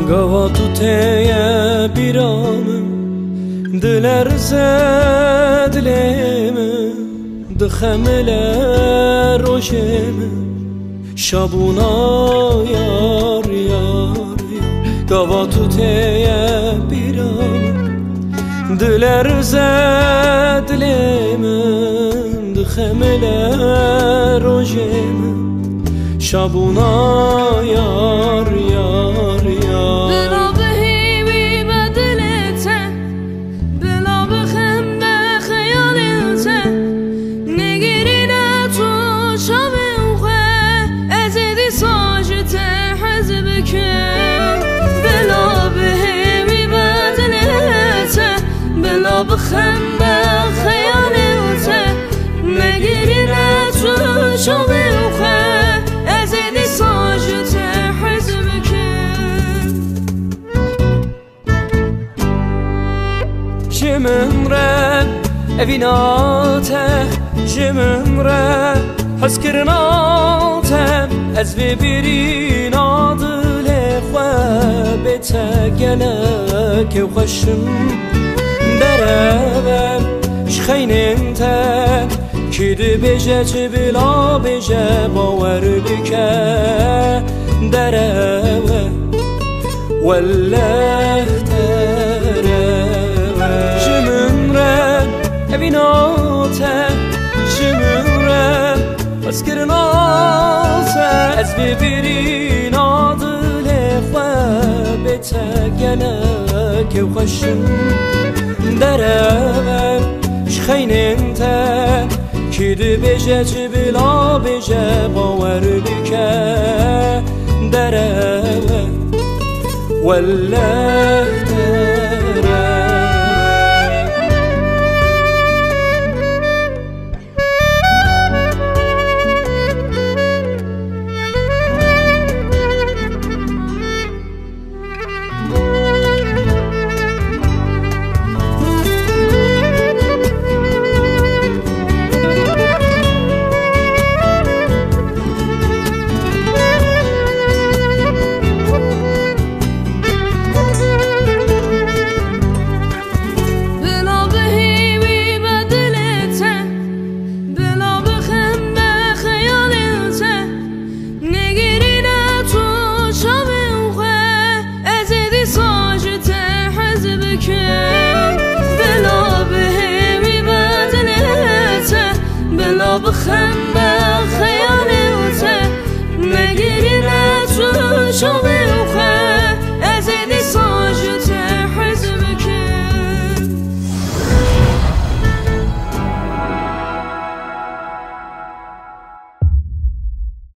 گاوا تو تیه بیرامم دلر زدلیم دخمل روشم شابونا یار یار گاوا تو تیه بیرامم دلر زدلیم دخمل روشم شابونا یار یار یار بلا بهیمی بدلته بلا بخم به خیالته نگیرینه تو شبه ازیدی ساجته حزب که بلا بهیمی بدلته بلا بخم به خیالته نگیرینه تو شبه جمره اویناته جمره حس کرناته از ببیرین عادل خوابته گلک و خشم دربم شخینته کیدی بجه چه بلا بجه باور بکه دربم والله بیناته جمره از کرناته از ببیرین عادل خوابته گلک و خشم دربم شخینته کیدی بجه چه بلا بجه باور بکه دربم والله